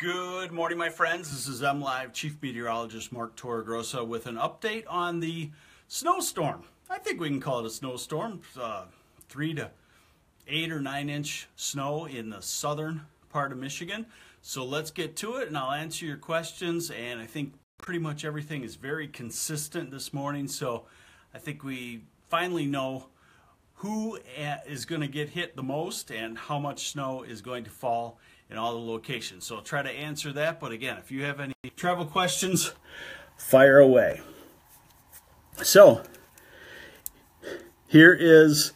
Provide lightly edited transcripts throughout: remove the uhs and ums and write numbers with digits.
Good morning, my friends. This is MLive Chief Meteorologist Mark Torregrossa with an update on the snowstorm. I think we can call it a snowstorm. 3 to 8 or 9 inch snow in the southern part of Michigan. So let's get to it and I'll answer your questions. And I think pretty much everything is very consistent this morning. So I think we finally know who is going to get hit the most and how much snow is going to fall in all the locations. So I'll try to answer that. But again, if you have any travel questions, fire away. So here is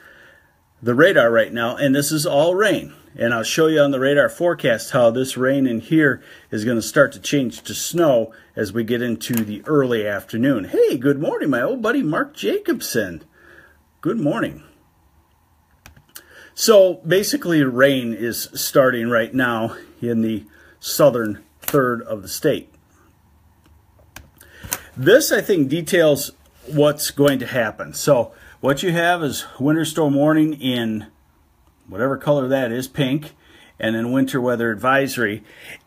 the radar right now, and this is all rain. And I'll show you on the radar forecast how this rain in here is going to start to change to snow as we get into the early afternoon. Hey, good morning, my old buddy Mark Jacobson. Good morning. So basically rain is starting right now in the southern third of the state. This, I think, details what's going to happen. So what you have is winter storm warning in whatever color that is, pink, and then winter weather advisory.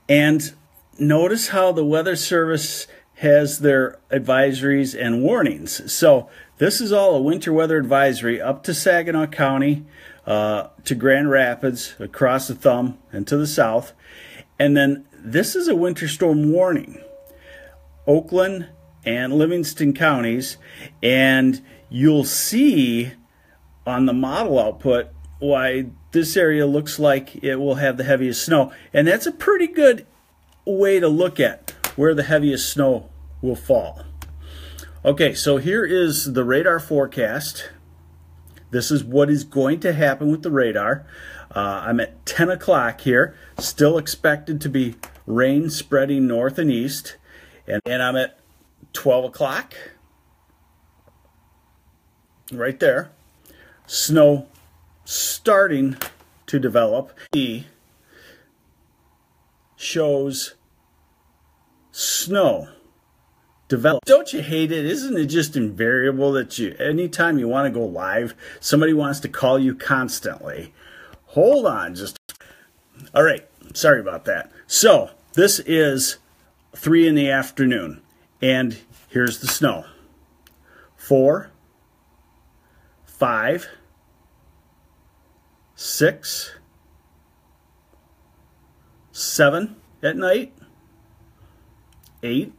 And notice how the Weather Service has their advisories and warnings. So this is all a winter weather advisory up to Saginaw County, to Grand Rapids, across the Thumb, and to the south. And then this is a winter storm warning. Oakland and Livingston counties, and you'll see on the model output why this area looks like it will have the heaviest snow. And that's a pretty good way to look at where the heaviest snow will fall. Okay, so here is the radar forecast. This is what is going to happen with the radar. I'm at 10 o'clock here, still expected to be rain spreading north and east. And I'm at 12 o'clock, right there. Snow starting to develop. E shows snow develop. Don't you hate it? Isn't it just invariable that anytime you want to go live, somebody wants to call you constantly? Hold on, all right, sorry about that. So this is 3 in the afternoon, and here's the snow. 4, 5, 6, 7 at night, 8.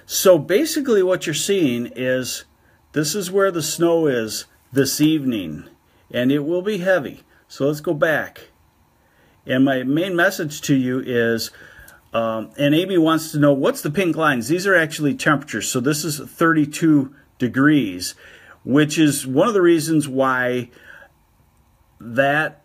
So basically what you're seeing is this is where the snow is this evening, and it will be heavy. So let's go back. And my main message to you is, and Amy wants to know, what's the pink lines? These are actually temperatures. So this is 32 degrees, which is one of the reasons why that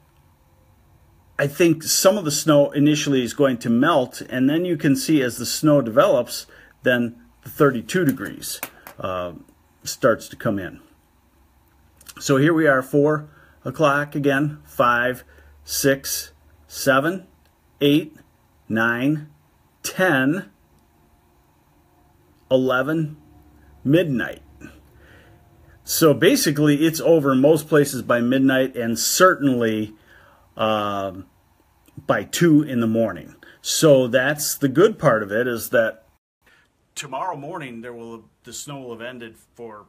I think some of the snow initially is going to melt, and then you can see as the snow develops, then the 32 degrees starts to come in. So here we are, 4 o'clock again, 5, 6, 7, 8, 9, 10, 11, midnight. So basically it's over in most places by midnight, and certainly by 2 in the morning. So that's the good part of it, is that tomorrow morning the snow will have ended for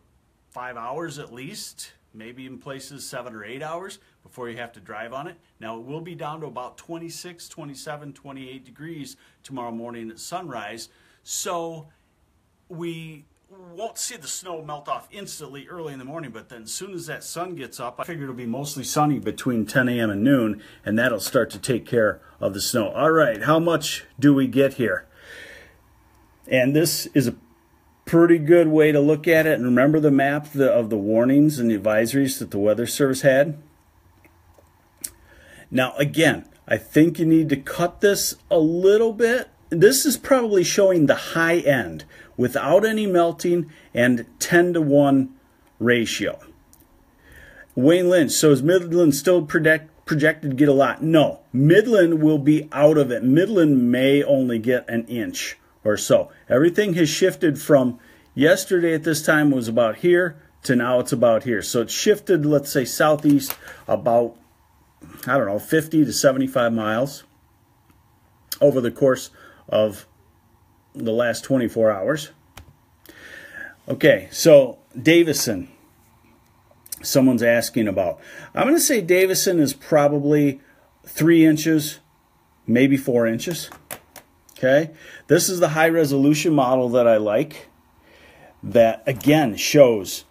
5 hours at least, maybe in places 7 or 8 hours before you have to drive on it. Now it will be down to about 26, 27, 28 degrees tomorrow morning at sunrise. So we won't see the snow melt off instantly early in the morning, but then as soon as that sun gets up, I figure it'll be mostly sunny between 10 a.m. and noon, and that'll start to take care of the snow. All right, how much do we get here? And this is a pretty good way to look at it. And remember the map of the warnings and the advisories that the Weather Service had? Now, again, I think you need to cut this a little bit. This is probably showing the high end without any melting and 10-to-1 ratio. Wayne Lynch, so is Midland still projected to get a lot? No, Midland will be out of it. Midland may only get an inch or so. Everything has shifted from yesterday at this time was about here to now it's about here. So it's shifted, let's say, southeast about, I don't know, 50 to 75 miles over the course of the last 24 hours. Okay, so Davison, someone's asking about. I'm going to say Davison is probably 3 inches, maybe 4 inches. Okay, this is the high resolution model that I like, that again shows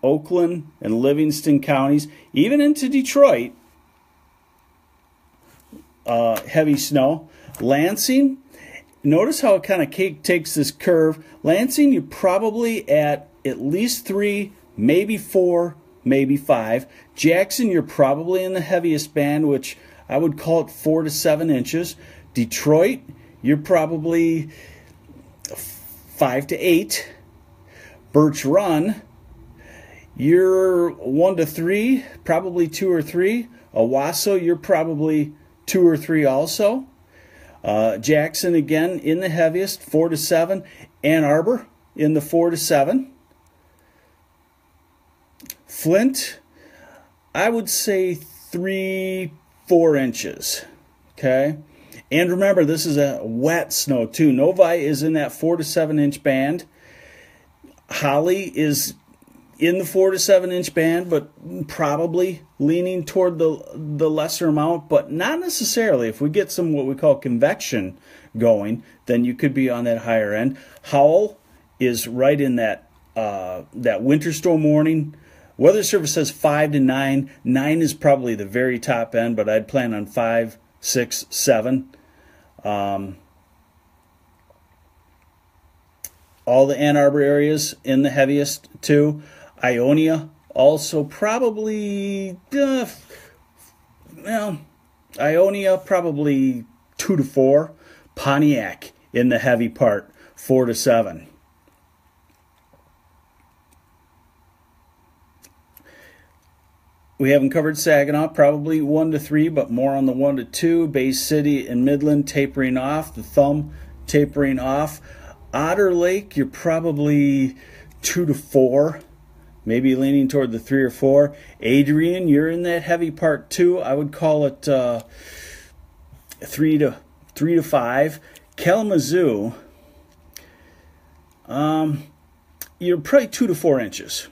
Oakland and Livingston counties, even into Detroit, heavy snow. Lansing, notice how it kind of takes this curve. Lansing, you're probably at least 3, maybe 4, maybe 5. Jackson, you're probably in the heaviest band, which I would call it 4 to 7 inches. Detroit, you're probably 5 to 8. Birch Run, you're 1 to 3, probably 2 or 3. Owasso, you're probably 2 or 3 also. Jackson, again, in the heaviest, 4 to 7. Ann Arbor, in the 4 to 7. Flint, I would say 3, 4 inches. Okay? And remember, this is a wet snow, too. Novi is in that 4 to 7 inch band. Holly is in the 4 to 7 inch band, but probably leaning toward the lesser amount, but not necessarily. If we get some what we call convection going, then you could be on that higher end. Howell is right in that winter storm warning. Weather Service says 5 to 9. 9 is probably the very top end, but I'd plan on 5, 6, 7. All the Ann Arbor areas in the heaviest too. Ionia also probably, Ionia probably 2 to 4. Pontiac in the heavy part, 4 to 7. We haven't covered Saginaw, probably 1 to 3, but more on the 1 to 2. Bay City and Midland tapering off, the thumb tapering off. Otter Lake, you're probably 2 to 4, maybe leaning toward the 3 or 4. Adrian, you're in that heavy part too. I would call it 3 to 5. Kalamazoo, you're probably 2 to 4 inches.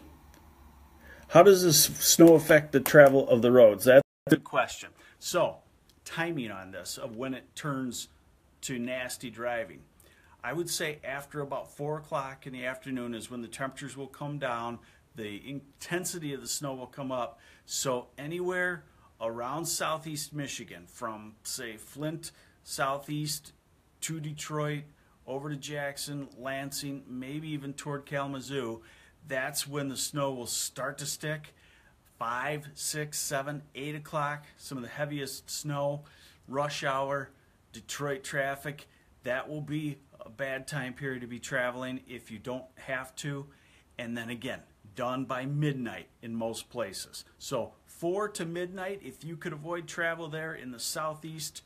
How does this snow affect the travel of the roads? That's a good question. So, timing on this of when it turns to nasty driving. I would say after about 4 o'clock in the afternoon is when the temperatures will come down, the intensity of the snow will come up. So anywhere around southeast Michigan, from say Flint, southeast to Detroit, over to Jackson, Lansing, maybe even toward Kalamazoo, that's when the snow will start to stick. 5, 6, 7, 8 o'clock, some of the heaviest snow, rush hour, Detroit traffic. That will be a bad time period to be traveling if you don't have to. And then again, done by midnight in most places. So 4 to midnight, if you could avoid travel there in the southeast,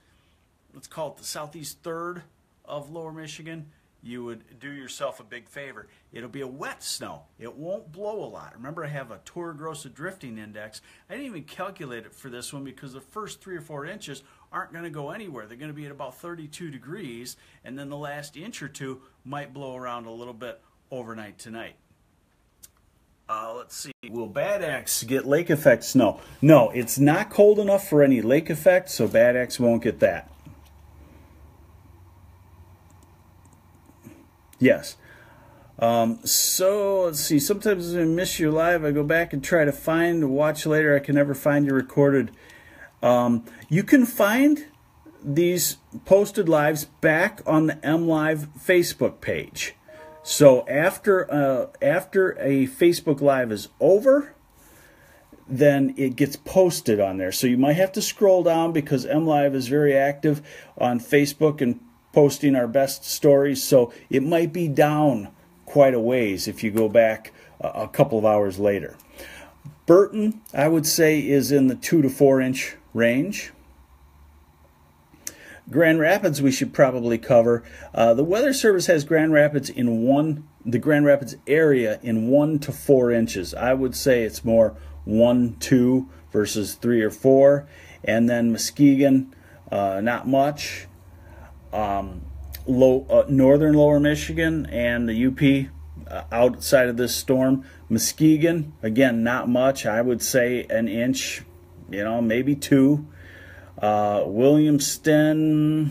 let's call it the southeast third of lower Michigan, you would do yourself a big favor. It'll be a wet snow. It won't blow a lot. Remember, I have a Torregrossa drifting index. I didn't even calculate it for this one because the first 3 or 4 inches aren't going to go anywhere. They're going to be at about 32 degrees, and then the last inch or 2 might blow around a little bit overnight tonight. Let's see. Will Bad Axe get lake effect snow? No, it's not cold enough for any lake effect, so Bad Axe won't get that. Yes. So let's see. Sometimes I miss your live. I go back and try to watch later. I can never find your recorded. You can find these posted lives back on the MLive Facebook page. So after a Facebook Live is over, then it gets posted on there. So you might have to scroll down because MLive is very active on Facebook and posting our best stories. So it might be down quite a ways if you go back a couple of hours later. Burton, I would say, is in the 2 to 4 inch range. Grand Rapids we should probably cover. The Weather Service has Grand Rapids the Grand Rapids area in 1 to 4 inches. I would say it's more 1, 2 versus 3 or 4. And then Muskegon, not much. northern lower Michigan and the UP outside of this storm. Muskegon, again, not much. I would say an inch, maybe 2. Williamston,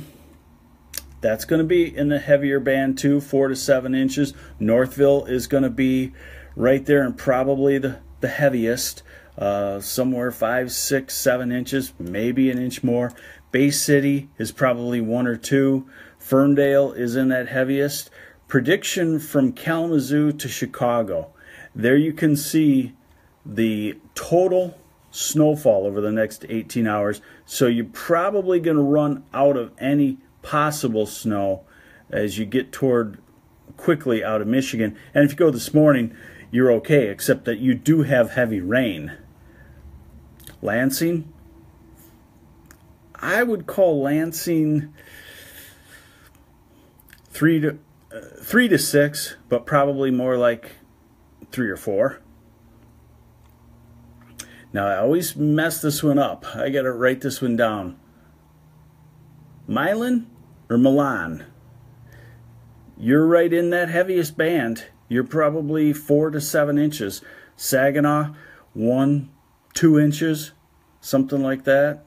that's going to be in the heavier band too, 4 to 7 inches. Northville is going to be right there and probably the heaviest, somewhere 5, 6, 7 inches, maybe an inch more. Bay City is probably 1 or 2. Ferndale is in that heaviest. Prediction from Kalamazoo to Chicago. There you can see the total snowfall over the next 18 hours. So you're probably going to run out of any possible snow as you get quickly out of Michigan. And if you go this morning, you're okay, except that you do have heavy rain. Lansing, I would call Lansing 3 to 6, but probably more like 3 or 4. Now, I always mess this one up. I got to write this one down. Milan or Milan? You're right in that heaviest band. You're probably 4 to 7 inches. Saginaw, 1, 2 inches, something like that.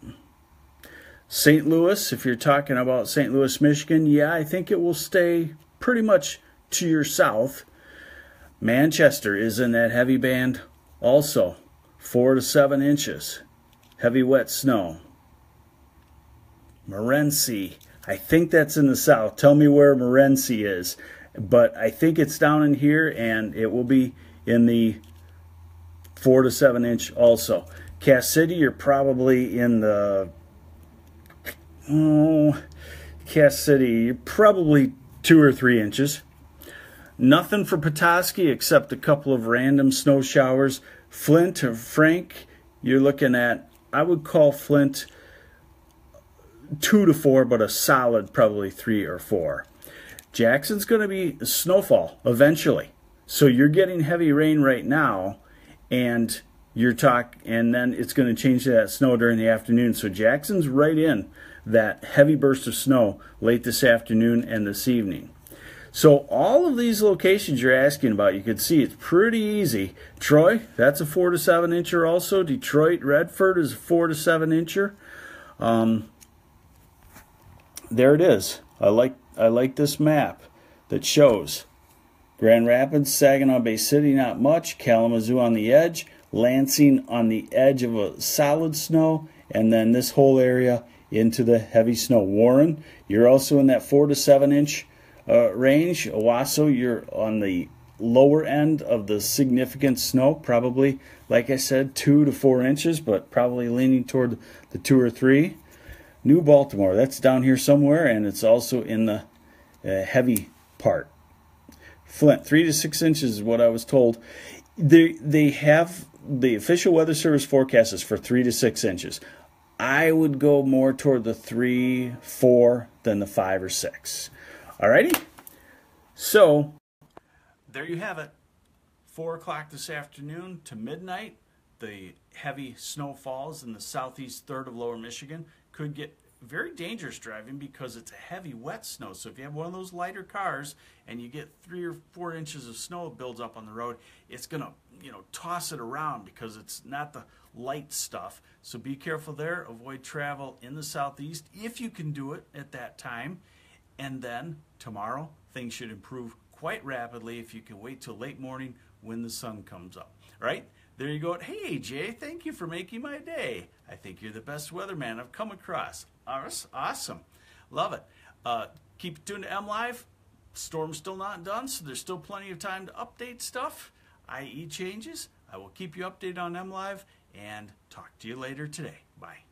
St. Louis, if you're talking about St. Louis, Michigan, yeah, I think it will stay pretty much to your south. Manchester is in that heavy band also, 4 to 7 inches. Heavy wet snow. Morenci, I think that's in the south. Tell me where Morenci is. But I think it's down in here, and it will be in the 4 to 7 inch also. Cass City, you're probably in the... Cass City, you're probably 2 or 3 inches. Nothing for Petoskey except a couple of random snow showers. Flint or Frank, you're looking at, I would call Flint 2 to 4, but a solid probably 3 or 4. Jackson's going to be snowfall eventually. So you're getting heavy rain right now, and and then it's going to change to that snow during the afternoon. So Jackson's right in that heavy burst of snow late this afternoon and this evening. So all of these locations you're asking about, you can see it's pretty easy. Troy, that's a 4 to 7 incher also. Detroit, Redford is a 4 to 7 incher. There it is. I like this map that shows Grand Rapids, Saginaw Bay City, not much. Kalamazoo on the edge. Lansing on the edge of a solid snow. And then this whole area into the heavy snow. Warren, you're also in that 4 to 7 inch range. Owasso, you're on the lower end of the significant snow. Probably, like I said, 2 to 4 inches, but probably leaning toward the 2 or 3. New Baltimore, that's down here somewhere, and it's also in the heavy part. Flint, 3 to 6 inches is what I was told. They have the official Weather Service forecast is for 3 to 6 inches. I would go more toward the 3, 4 than the 5 or 6. Alrighty? So, there you have it. 4 o'clock this afternoon to midnight. The heavy snow falls in the southeast third of lower Michigan. Could get very dangerous driving because it's a heavy wet snow. So if you have one of those lighter cars and you get 3 or 4 inches of snow builds up on the road, it's going to, toss it around because it's not the light stuff. So be careful there. Avoid travel in the southeast if you can do it at that time. And then tomorrow, things should improve quite rapidly if you can wait till late morning when the sun comes up. Right? There you go. Hey, Jay, thank you for making my day. I think you're the best weatherman I've come across. Awesome. Love it. Keep tuned to MLive. Storm's still not done, so there's still plenty of time to update stuff, i.e. changes. I will keep you updated on MLive and talk to you later today. Bye.